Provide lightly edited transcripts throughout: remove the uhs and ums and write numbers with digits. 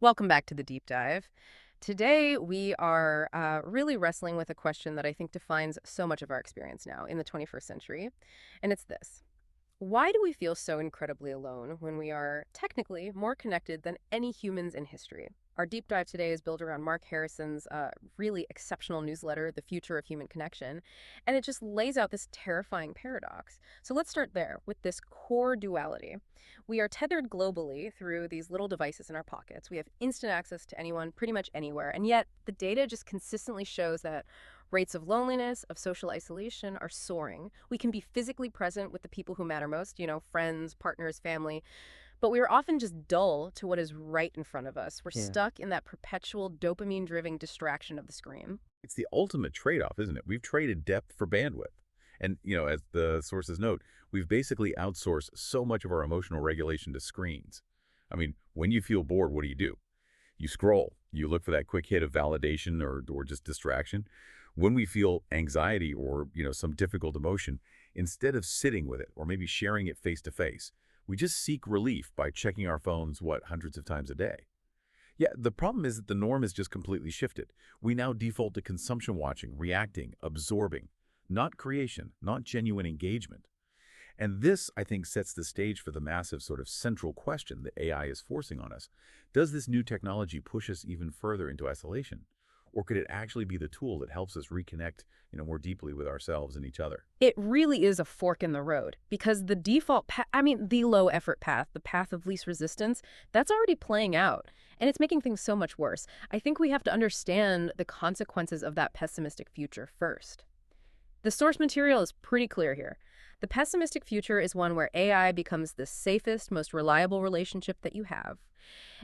Welcome back to the deep dive. Today, we are really wrestling with a question that I think defines so much of our experience now in the 21st century. And it's this: why do we feel so incredibly alone when we are technically more connected than any humans in history? Our deep dive today is built around Mark Harrison's really exceptional newsletter, The Future of Human Connection, and it just lays out this terrifying paradox. So let's start there with this core duality. We are tethered globally through these little devices in our pockets. We have instant access to anyone pretty much anywhere, and yet the data just consistently shows that rates of loneliness, of social isolation are soaring. We can be physically present with the people who matter most, friends, partners, family, but we are often just dull to what is right in front of us. We're Yeah. stuck in that perpetual dopamine-driven distraction of the screen. It's the ultimate trade-off, isn't it? We've traded depth for bandwidth. And, as the sources note, we've basically outsourced so much of our emotional regulation to screens. I mean, when you feel bored, what do? You scroll. You look for that quick hit of validation or just distraction. When we feel anxiety or, some difficult emotion, instead of sitting with it or maybe sharing it face to face, we just seek relief by checking our phones, hundreds of times a day. Yeah, the problem is that the norm has just completely shifted. We now default to consumption watching, reacting, absorbing, not creation, not genuine engagement. And this, I think, sets the stage for the massive sort of central question that AI is forcing on us. Does this new technology push us even further into isolation? Or could it actually be the tool that helps us reconnect, more deeply with ourselves and each other? It really is a fork in the road because the default path, the low effort path, the path of least resistance, that's already playing out. And it's making things so much worse. I think we have to understand the consequences of that pessimistic future first. The source material is pretty clear here. The pessimistic future is one where AI becomes the safest, most reliable relationship that you have.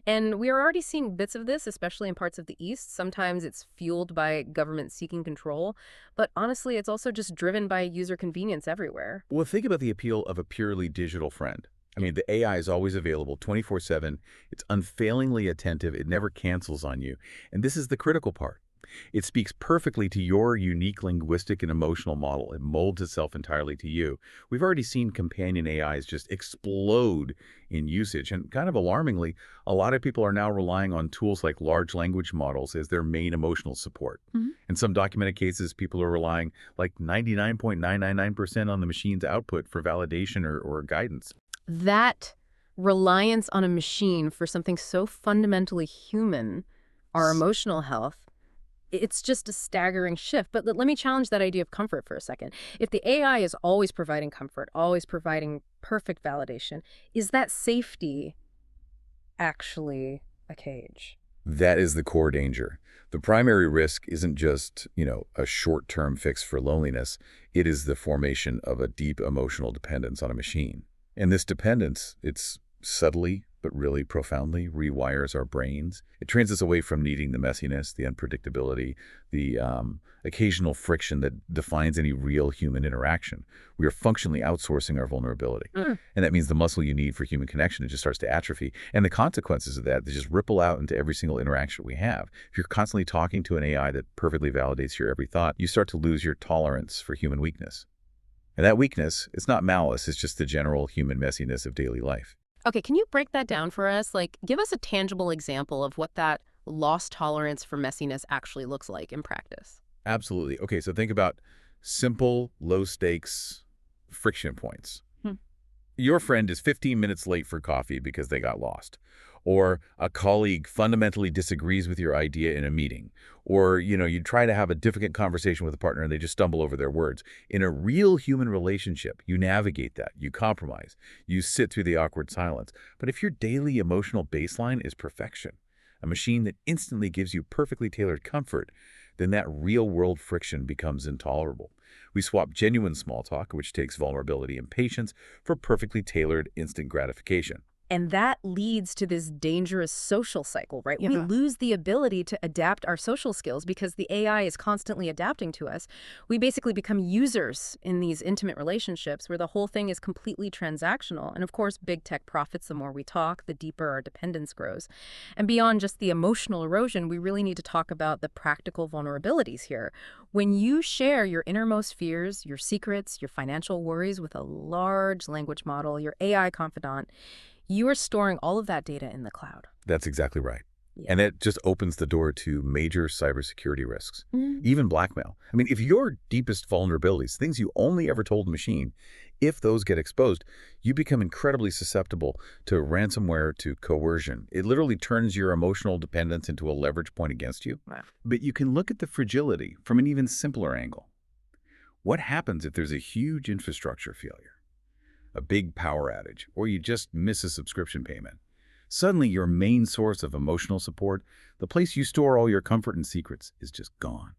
And we are already seeing bits of this, especially in parts of the East. Sometimes it's fueled by government seeking control, but honestly, it's also just driven by user convenience everywhere. Well, think about the appeal of a purely digital friend. I mean, the AI is always available 24/7. It's unfailingly attentive. It never cancels on you. And this is the critical part. It speaks perfectly to your unique linguistic and emotional model. It molds itself entirely to you. We've already seen companion AIs just explode in usage. And kind of alarmingly, a lot of people are now relying on tools like large language models as their main emotional support. Mhm. In some documented cases, people are relying like 99.999% on the machine's output for validation or guidance. That reliance on a machine for something so fundamentally human, our emotional health, it's just a staggering shift. But let me challenge that idea of comfort for a second. If the AI is always providing comfort, always providing perfect validation, is that safety actually a cage? That is the core danger. The primary risk isn't just, a short-term fix for loneliness. It is the formation of a deep emotional dependence on a machine. And this dependence, it's subtly but really profoundly rewires our brains. It trains us away from needing the messiness, the unpredictability, the occasional friction that defines any real human interaction. We are functionally outsourcing our vulnerability. And that means the muscle you need for human connection, it just starts to atrophy. And the consequences of that, they just ripple out into every single interaction we have. If you're constantly talking to an AI that perfectly validates your every thought, you start to lose your tolerance for human weakness. And that weakness, it's not malice, it's just the general human messiness of daily life. Okay, can you break that down for us? Like, give us a tangible example of what that lost tolerance for messiness actually looks like in practice. Absolutely. Okay, so think about simple, low-stakes friction points. Hmm. Your friend is 15 minutes late for coffee because they got lost. Or a colleague fundamentally disagrees with your idea in a meeting. Or, you try to have a difficult conversation with a partner and they just stumble over their words. In a real human relationship, you navigate that, you compromise, you sit through the awkward silence. But if your daily emotional baseline is perfection, a machine that instantly gives you perfectly tailored comfort, then that real-world friction becomes intolerable. We swap genuine small talk, which takes vulnerability and patience, for perfectly tailored instant gratification. And that leads to this dangerous social cycle, right? We Yeah. lose the ability to adapt our social skills because the AI is constantly adapting to us. We basically become users in these intimate relationships where the whole thing is completely transactional. And of course, big tech profits the more we talk, the deeper our dependence grows. And beyond just the emotional erosion, we really need to talk about the practical vulnerabilities here. When you share your innermost fears, your secrets, your financial worries with a large language model, your AI confidant, you are storing all of that data in the cloud. That's exactly right. Yeah. And that just opens the door to major cybersecurity risks, Mm. even blackmail. I mean, if your deepest vulnerabilities, things you only ever told the machine, if those get exposed, you become incredibly susceptible to ransomware, to coercion. It literally turns your emotional dependence into a leverage point against you. Wow. But you can look at the fragility from an even simpler angle. What happens if there's a huge infrastructure failure, a big power outage, or you just miss a subscription payment? Suddenly, your main source of emotional support, the place you store all your comfort and secrets, is just gone.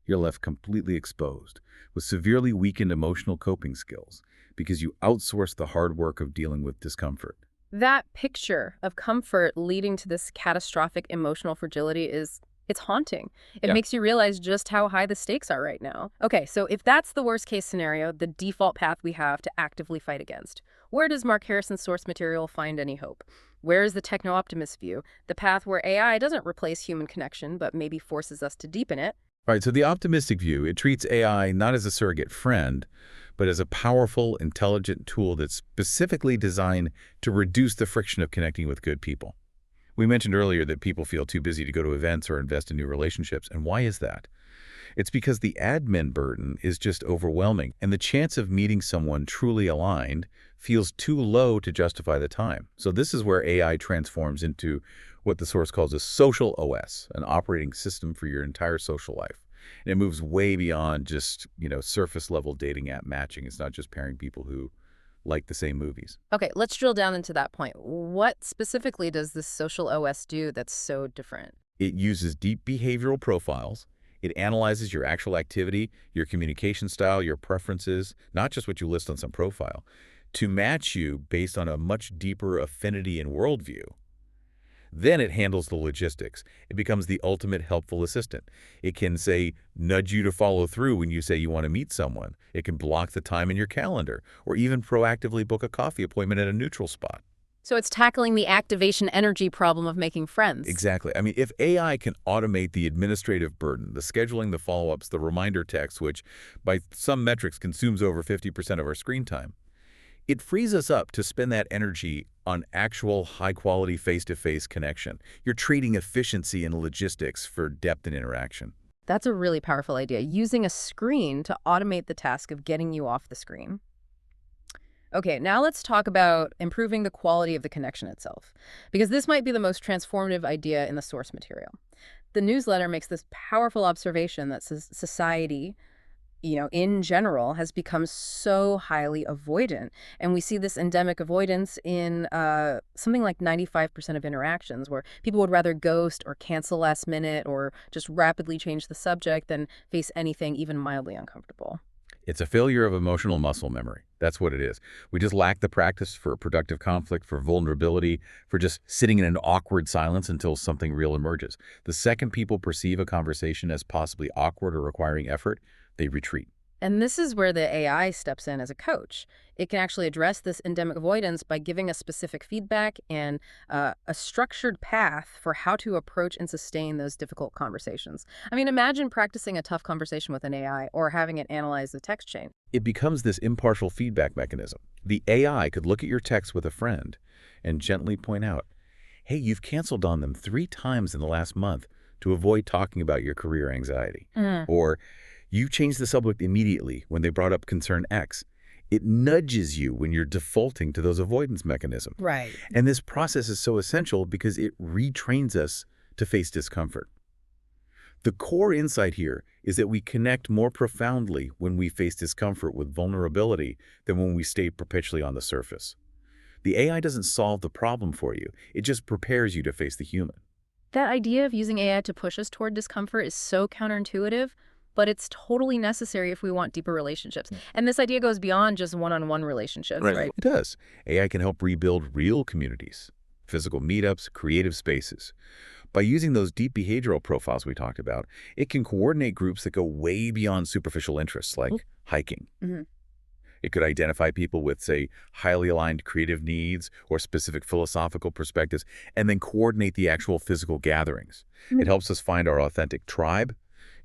You're left completely exposed, with severely weakened emotional coping skills, because you outsource the hard work of dealing with discomfort. That picture of comfort leading to this catastrophic emotional fragility it's haunting. It Yeah. makes you realize just how high the stakes are right now. Okay, so if that's the worst case scenario, the default path we have to actively fight against, where does Mark Harrison's source material find any hope? Where is the techno-optimist view, the path where AI doesn't replace human connection, but maybe forces us to deepen it? All right, so the optimistic view, it treats AI not as a surrogate friend, but as a powerful, intelligent tool that's specifically designed to reduce the friction of connecting with good people. We mentioned earlier that people feel too busy to go to events or invest in new relationships, and why is that? It's because the admin burden is just overwhelming, and the chance of meeting someone truly aligned feels too low to justify the time. So this is where AI transforms into what the source calls a social OS, an operating system for your entire social life. And it moves way beyond just, surface level dating app matching. It's not just pairing people who like the same movies. Okay, let's drill down into that point. What specifically does this social OS do that's so different? It uses deep behavioral profiles. It analyzes your actual activity, your communication style, your preferences, not just what you list on some profile, to match you based on a much deeper affinity and worldview. Then it handles the logistics. It becomes the ultimate helpful assistant. It can, say, nudge you to follow through when you say you want to meet someone. It can block the time in your calendar, or even proactively book a coffee appointment at a neutral spot. So it's tackling the activation energy problem of making friends. Exactly. I mean, if AI can automate the administrative burden, the scheduling, the follow-ups, the reminder text, which by some metrics consumes over 50% of our screen time, it frees us up to spend that energy on actual high-quality face-to-face connection. You're trading efficiency and logistics for depth and interaction. That's a really powerful idea, using a screen to automate the task of getting you off the screen. Okay, now let's talk about improving the quality of the connection itself, because this might be the most transformative idea in the source material. The newsletter makes this powerful observation that society, in general, has become so highly avoidant. And we see this endemic avoidance in something like 95% of interactions, where people would rather ghost or cancel last minute or just rapidly change the subject than face anything even mildly uncomfortable. It's a failure of emotional muscle memory. That's what it is. We just lack the practice for productive conflict, for vulnerability, for just sitting in an awkward silence until something real emerges. The second people perceive a conversation as possibly awkward or requiring effort, they retreat. And this is where the AI steps in as a coach. It can actually address this endemic avoidance by giving us specific feedback and a structured path for how to approach and sustain those difficult conversations. I mean, imagine practicing a tough conversation with an AI or having it analyze the text chain. It becomes this impartial feedback mechanism. The AI could look at your text with a friend and gently point out, hey, you've canceled on them 3 times in the last month to avoid talking about your career anxiety. Or you changed the subject immediately when they brought up concern X. It nudges you when you're defaulting to those avoidance mechanisms. Right. And this process is so essential because it retrains us to face discomfort. The core insight here is that we connect more profoundly when we face discomfort with vulnerability than when we stay perpetually on the surface. The AI doesn't solve the problem for you. It just prepares you to face the human. That idea of using AI to push us toward discomfort is so counterintuitive, but it's totally necessary if we want deeper relationships. And this idea goes beyond just one-on-one relationships, right? It does. AI can help rebuild real communities, physical meetups, creative spaces. By using those deep behavioral profiles we talked about, it can coordinate groups that go way beyond superficial interests like hiking. Mhm. It could identify people with, say, highly aligned creative needs or specific philosophical perspectives, and then coordinate the actual physical gatherings. It helps us find our authentic tribe,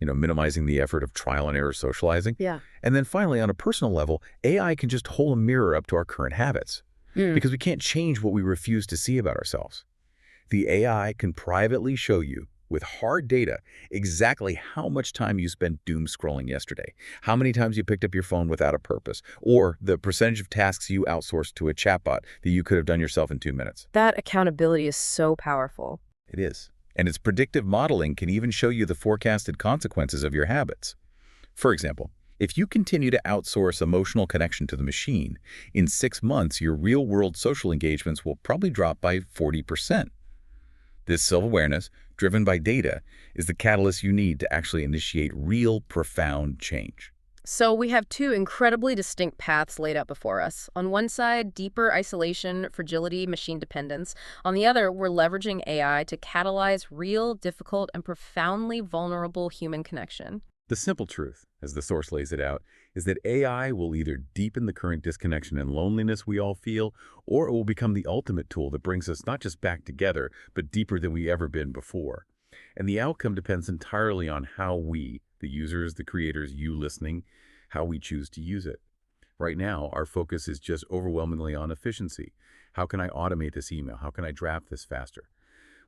minimizing the effort of trial and error socializing. Yeah. And then finally, on a personal level, AI can just hold a mirror up to our current habits because we can't change what we refuse to see about ourselves. The AI can privately show you, with hard data, exactly how much time you spent doom scrolling yesterday, how many times you picked up your phone without a purpose, or the percentage of tasks you outsourced to a chatbot that you could have done yourself in 2 minutes. That accountability is so powerful. It is. And its predictive modeling can even show you the forecasted consequences of your habits. For example, if you continue to outsource emotional connection to the machine, in 6 months your real-world social engagements will probably drop by 40%. This self-awareness, driven by data, is the catalyst you need to actually initiate real, profound change. So we have two incredibly distinct paths laid out before us. On one side, deeper isolation, fragility, machine dependence. On the other, we're leveraging AI to catalyze real, difficult, and profoundly vulnerable human connection. The simple truth, as the source lays it out, is that AI will either deepen the current disconnection and loneliness we all feel, or it will become the ultimate tool that brings us not just back together, but deeper than we ever been before. And the outcome depends entirely on how we, the users, the creators, you listening, how we choose to use it. Right now, our focus is just overwhelmingly on efficiency. How can I automate this email? How can I draft this faster?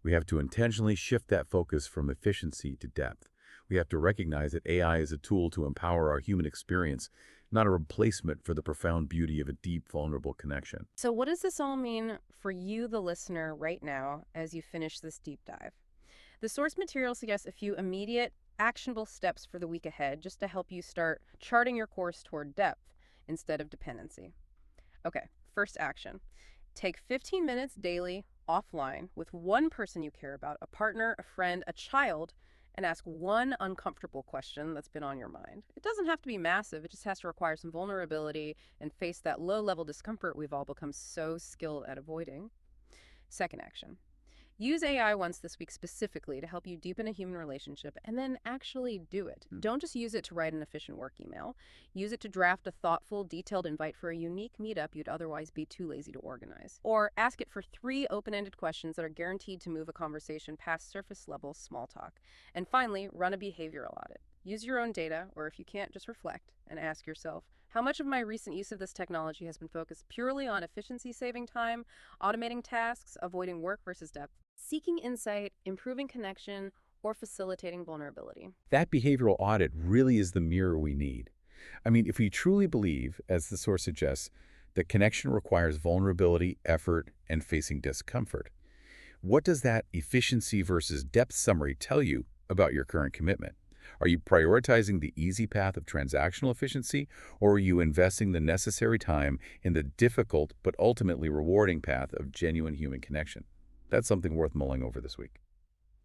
We have to intentionally shift that focus from efficiency to depth. We have to recognize that AI is a tool to empower our human experience, not a replacement for the profound beauty of a deep, vulnerable connection. So what does this all mean for you, the listener, right now as you finish this deep dive? The source material suggests a few immediate, actionable steps for the week ahead just to help you start charting your course toward depth instead of dependency. Okay, first action. Take 15 minutes daily offline with one person you care about, a partner, a friend, a child, and ask one uncomfortable question that's been on your mind. It doesn't have to be massive, it just has to require some vulnerability and face that low level discomfort we've all become so skilled at avoiding. Second action. Use AI once this week specifically to help you deepen a human relationship and then actually do it. Don't just use it to write an efficient work email. Use it to draft a thoughtful, detailed invite for a unique meetup you'd otherwise be too lazy to organize. Or ask it for 3 open-ended questions that are guaranteed to move a conversation past surface-level small talk. And finally, run a behavioral audit. Use your own data, or if you can't, just reflect and ask yourself, how much of my recent use of this technology has been focused purely on efficiency saving time, automating tasks, avoiding work versus depth, seeking insight, improving connection, or facilitating vulnerability? That behavioral audit really is the mirror we need. I mean, if we truly believe, as the source suggests, that connection requires vulnerability, effort, and facing discomfort, what does that efficiency versus depth summary tell you about your current commitment? Are you prioritizing the easy path of transactional efficiency, or are you investing the necessary time in the difficult but ultimately rewarding path of genuine human connection? That's something worth mulling over this week.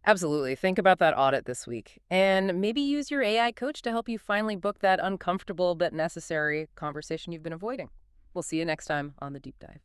Absolutely. Think about that audit this week. And maybe use your AI coach to help you finally book that uncomfortable but necessary conversation you've been avoiding. We'll see you next time on The Deep Dive.